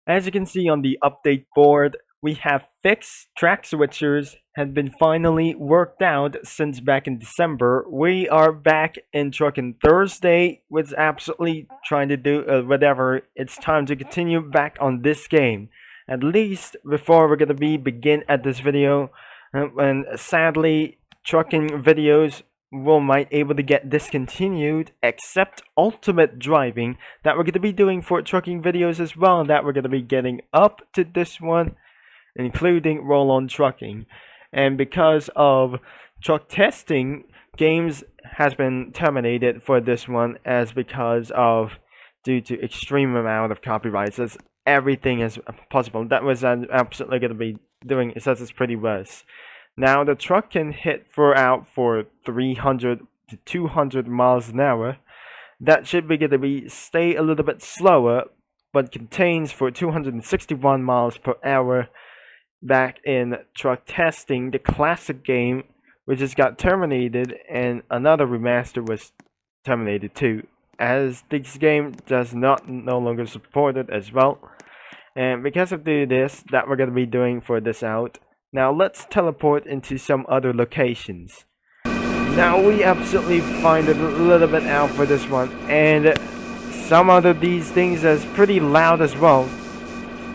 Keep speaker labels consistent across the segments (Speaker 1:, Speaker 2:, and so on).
Speaker 1: As you can see on the update board, we have fixed track switchers had been finally worked out since back in December. We are back in Truckin' Thursday with absolutely trying to do whatever. It's time to continue back on this game. At least before we're gonna begin at this video, and sadly, trucking videos will might able to get discontinued except ultimate driving that we're going to be doing for trucking videos as well, that we're going to be getting up to this one, including roll on trucking. And because of truck testing, games has been terminated for this one as because of due to extreme amount of copyrights, as everything is possible. That was absolutely going to be doing, it says it's pretty worse. Now the truck can hit out for 300 to 200 miles an hour. That should be going to be stay a little bit slower, but contains for 261 miles per hour back in truck testing, the classic game, which just got terminated, and another remaster was terminated too, as this game does not no longer support it as well. And because of this that we're going to be doing for this out. Now let's teleport into some other locations. Now we absolutely find it a little bit out for this one, and some of these things is pretty loud as well.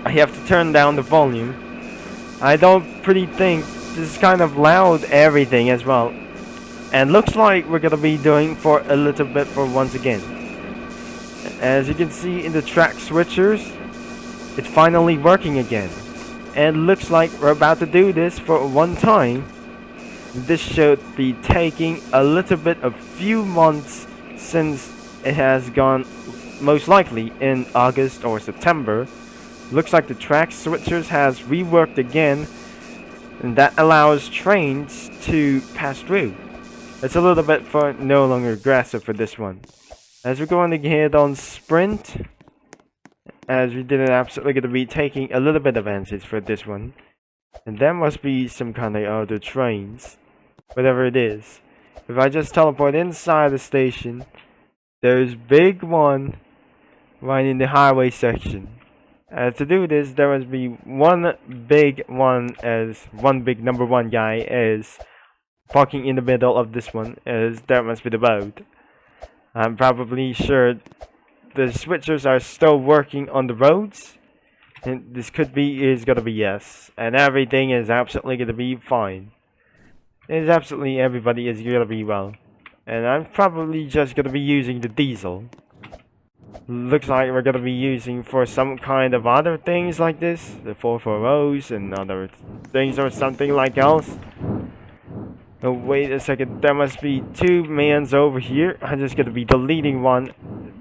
Speaker 1: I have to turn down the volume. I don't pretty think this is kind of loud everything as well. And looks like we're gonna be doing for a little bit for once again. As you can see in the track switchers, it's finally working again. And looks like we're about to do this for one time. This should be taking a little bit of few months, since it has gone most likely in August or September. Looks like the track switchers has reworked again, and that allows trains to pass through. It's a little bit for no longer aggressive for this one. As we're going to head on sprint, as we didn't absolutely going to be taking a little bit of advantage for this one. And there must be some kind of other trains, whatever it is. If I just teleport inside the station, there's big one right in the highway section. To do this, there must be one big one, as one big number one guy is parking in the middle of this one, as that must be the road. I'm probably sure the switchers are still working on the roads, and this is gonna be yes, and everything is absolutely gonna be fine. It's absolutely everybody is gonna be well, and I'm probably just gonna be using the diesel. Looks like we're gonna be using for some kind of other things like this, the 440s and other things or something like else. Oh, wait a second, there must be two mans over here. I'm just gonna be deleting one,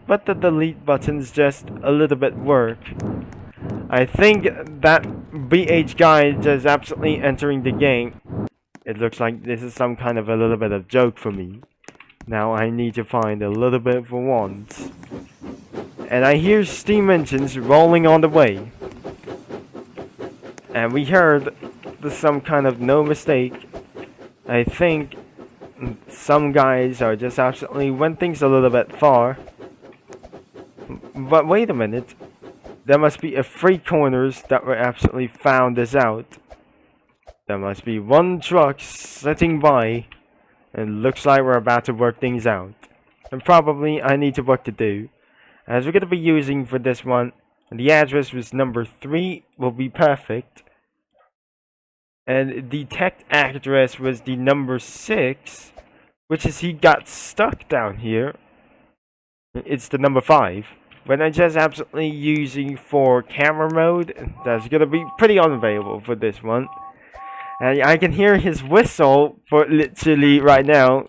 Speaker 1: but the delete buttons just a little bit work. I think that BH guy just absolutely entering the game. It looks like this is some kind of a little bit of joke for me. Now I need to find a little bit for once. And I hear steam engines rolling on the way. And we heard there's some kind of no mistake. I think some guys are just absolutely went things a little bit far. But wait a minute. There must be a 3 corners that were absolutely found this out. There must be one truck sitting by. And looks like we're about to work things out. And probably I need to work to do. As we're going to be using for this one, the address was number 3 will be perfect. And the tech address was the number 6, which is he got stuck down here. It's the number 5. When I'm just absolutely using for camera mode, that's going to be pretty unavailable for this one. And I can hear his whistle for literally right now.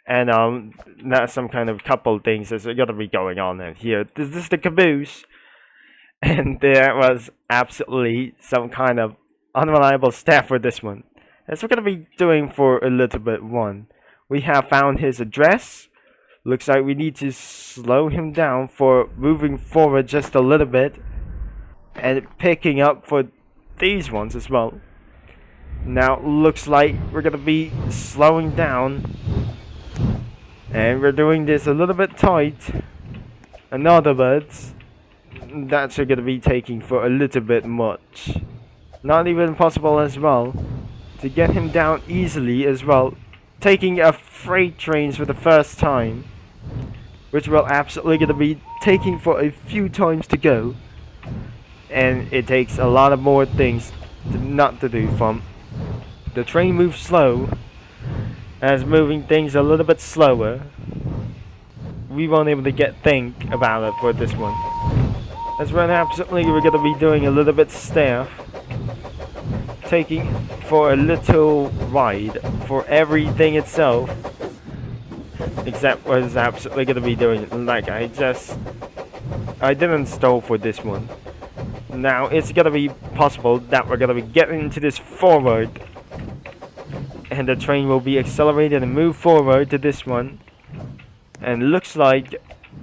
Speaker 1: And that's some kind of couple things that's going to be going on in here. This is the caboose. And there was absolutely some kind of unreliable staff for this one. As we're going to be doing for a little bit one. We have found his address. Looks like we need to slow him down for moving forward just a little bit. And picking up for these ones as well. Now looks like we're going to be slowing down. And we're doing this a little bit tight. In other words, that's gonna be taking for a little bit much. Not even possible as well to get him down easily as well. Taking a freight train for the first time, which will absolutely gonna be taking for a few times to go, and it takes a lot of more things not to do from. The train moves slow, as moving things a little bit slower. We won't able to think about it for this one. As well, absolutely we're gonna be doing a little bit staff, taking for a little ride for everything itself, except what is absolutely gonna be doing. Like I didn't stall for this one. Now it's gonna be possible that we're gonna be getting into this forward, and the train will be accelerated and move forward to this one. And looks like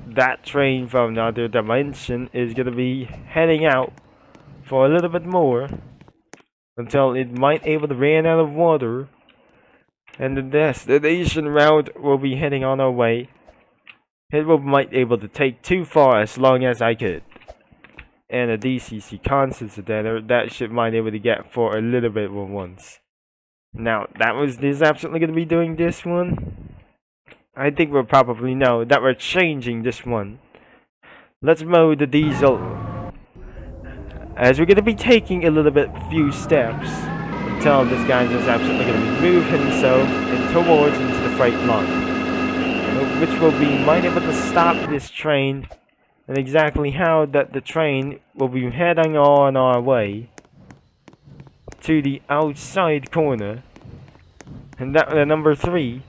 Speaker 1: that train from another dimension is gonna be heading out for a little bit more until it might able to run out of water, and the destination route will be heading on our way. It will might able to take too far as long as I could, and a DCC concentrator that should might able to get for a little bit once. Now this is absolutely gonna be doing this one. I think we'll probably know that we're changing this one. Let's mode the diesel, as we're gonna be taking a little bit few steps until this guy is absolutely gonna move himself towards into the freight line, which will be might able to stop this train, and exactly how that the train will be heading on our way to the outside corner, and that the number 3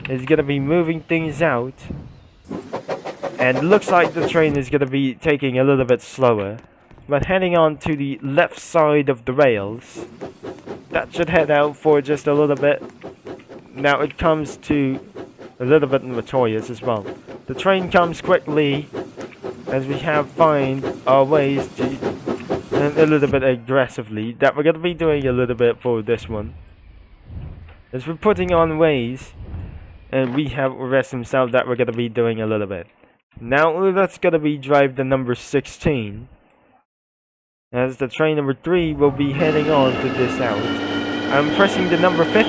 Speaker 1: is gonna be moving things out, and looks like the train is gonna be taking a little bit slower, but heading on to the left side of the rails. That should head out for just a little bit. Now it comes to a little bit notorious as well. The train comes quickly, as we have find our ways to, and a little bit aggressively, that we're gonna be doing a little bit for this one, as we're putting on ways. And we have rest himself that we're gonna be doing a little bit. Now that's gonna be drive the number 16, as the train number 3 will be heading on to this out. I'm pressing the number 50,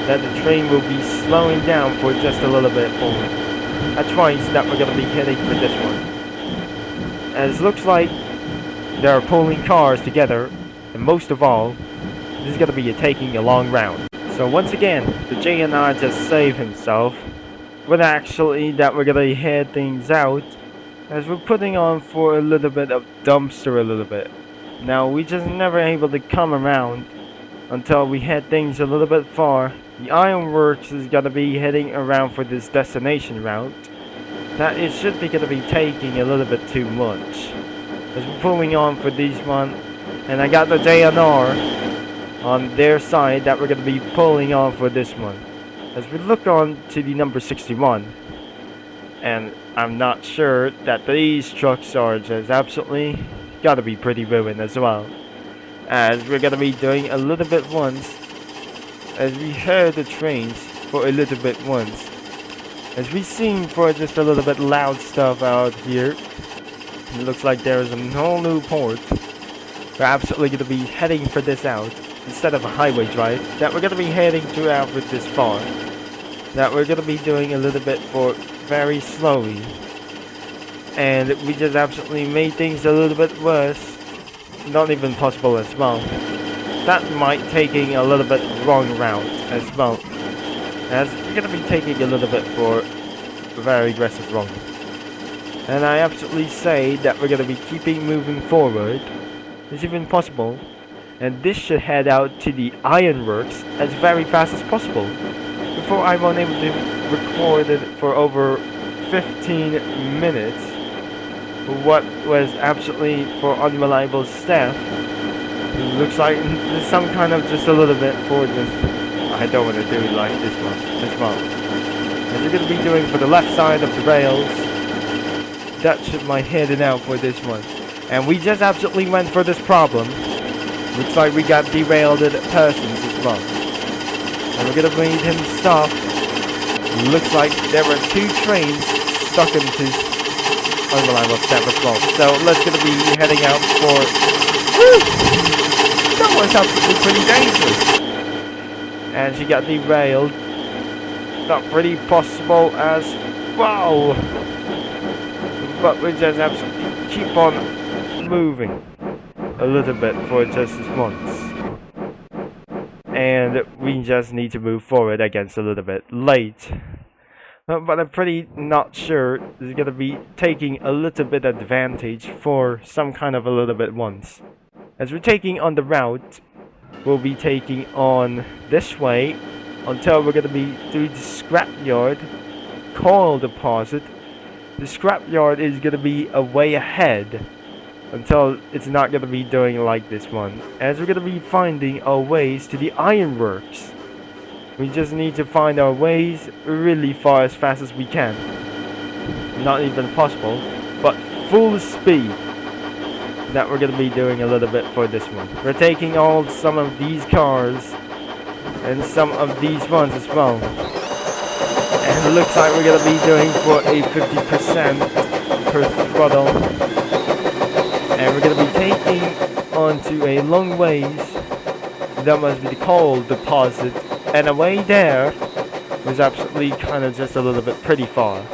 Speaker 1: that the train will be slowing down for just a little bit forward. Twice that we're gonna be heading for this one. As looks like they are pulling cars together, and most of all, this is gonna be taking a long round. So once again, the JNR just saved himself, but actually that we're gonna head things out, as we're putting on for a little bit of dumpster a little bit. Now we just never able to come around until we head things a little bit far. The ironworks is gonna be heading around for this destination route, that it should be gonna be taking a little bit too much, as we're pulling on for these one, and I got the JNR on their side that we're going to be pulling on for this one, as we look on to the number 61, and I'm not sure that these trucks are just absolutely gotta be pretty ruined as well, as we're gonna be doing a little bit once, as we heard the trains for a little bit once, as we seen for just a little bit loud stuff out here. It looks like there is a whole new port. We're absolutely gonna be heading for this out, instead of a highway drive, that we're going to be heading throughout with this farm, that we're going to be doing a little bit for very slowly, and we just absolutely made things a little bit worse, not even possible as well. That might taking a little bit wrong route as well, as we're going to be taking a little bit for very aggressive wrong, and I absolutely say that we're going to be keeping moving forward as even possible. And this should head out to the ironworks as very fast as possible, before I won't able to record it for over 15 minutes, what was absolutely for unreliable staff. It looks like there's some kind of just a little bit for this. I don't want to do it like this one as well. As we're going to be doing for the left side of the rails, that should my heading out for this one. And we just absolutely went for this problem. Looks like we got derailed persons as well, and we're gonna make him stop. Looks like there were 2 trains stuck into unreliable step as well. So let's gonna be heading out for. Woo! That was absolutely pretty dangerous. And she got derailed. Not pretty possible as wow. But we just absolutely keep on moving a little bit for just this once. And we just need to move forward against a little bit late. But I'm pretty not sure it's gonna be taking a little bit advantage for some kind of a little bit once. As we're taking on the route, we'll be taking on this way until we're gonna be doing the scrapyard coal deposit. The scrapyard is gonna be a way ahead until it's not gonna be doing like this one. As we're gonna be finding our ways to the ironworks. We just need to find our ways really far as fast as we can. Not even possible, but full speed. That we're gonna be doing a little bit for this one. We're taking some of these cars and some of these ones as well. And it looks like we're gonna be doing for a 50% per throttle. And we're gonna be taking onto a long ways. That must be the coal deposit. And away there was absolutely kind of just a little bit pretty far.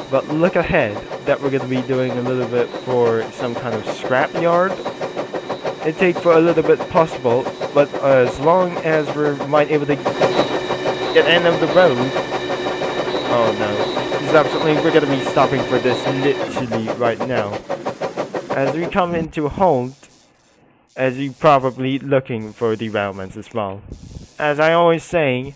Speaker 1: But look ahead that we're going to be doing a little bit for some kind of scrap yard. It takes for a little bit possible, but as long as we might able to get end of the road. Oh no, this is absolutely, we're going to be stopping for this literally right now. As we come into a halt, as you probably looking for derailments as well. As I always say,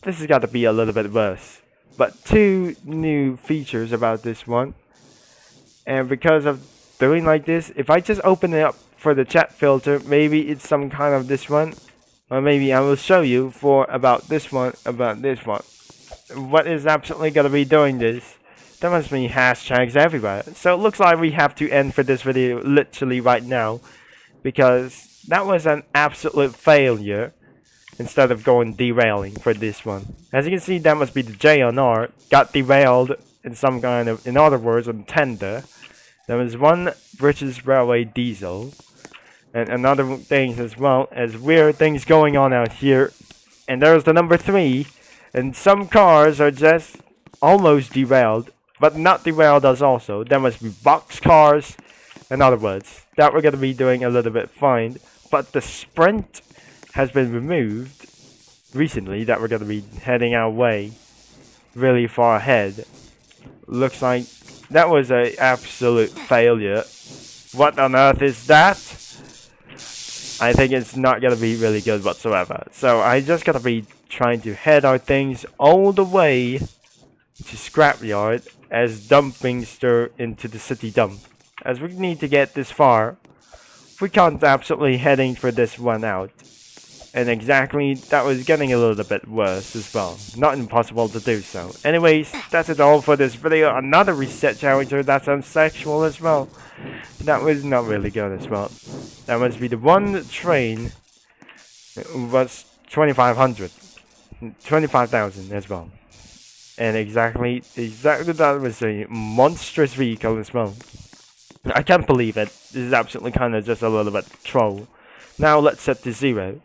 Speaker 1: this has got to be a little bit worse. But two new features about this one. And because of doing like this, if I just open it up for the chat filter, maybe it's some kind of this one. Or maybe I will show you for about this one, What is absolutely going to be doing this? There must be hashtags everywhere. So it looks like we have to end for this video literally right now. Because that was an absolute failure. Instead of going derailing for this one. As you can see, that must be the JNR. Got derailed in some kind of, in other words, on tender. There was one British Railway diesel. And another things as well as weird things going on out here. And there's the number 3. And some cars are just almost derailed. But not derailed as also. There must be box cars. In other words, that we're going to be doing a little bit fine. But the sprint has been removed recently, that we're going to be heading our way really far ahead. Looks like that was a absolute failure. What on earth is that? I think it's not going to be really good whatsoever. So I just got to be trying to head our things all the way to scrapyard as dumping stir into the city dump. As we need to get this far, we can't absolutely heading for this one out. And exactly, that was getting a little bit worse as well. Not impossible to do so. Anyways, that's it all for this video. Another reset challenger that sounds sexual as well. That was not really good as well. That must be the one train. It was 2,500. 25,000 as well. And exactly that was a monstrous vehicle as well. I can't believe it. This is absolutely kind of just a little bit troll. Now let's set to 0.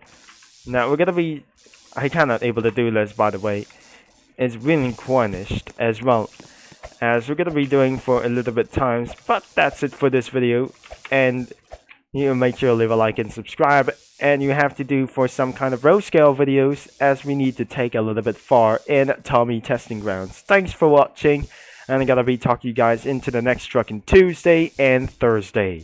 Speaker 1: Now we're gonna be, I cannot able to do this by the way. It's really Cornished as well. As we're gonna be doing for a little bit times. But that's it for this video. And you make sure to leave a like and subscribe. And you have to do for some kind of road scale videos. As we need to take a little bit far in Tomy testing grounds. Thanks for watching. And I'm gonna be talking to you guys into the next Trucking Tuesday and Thursday.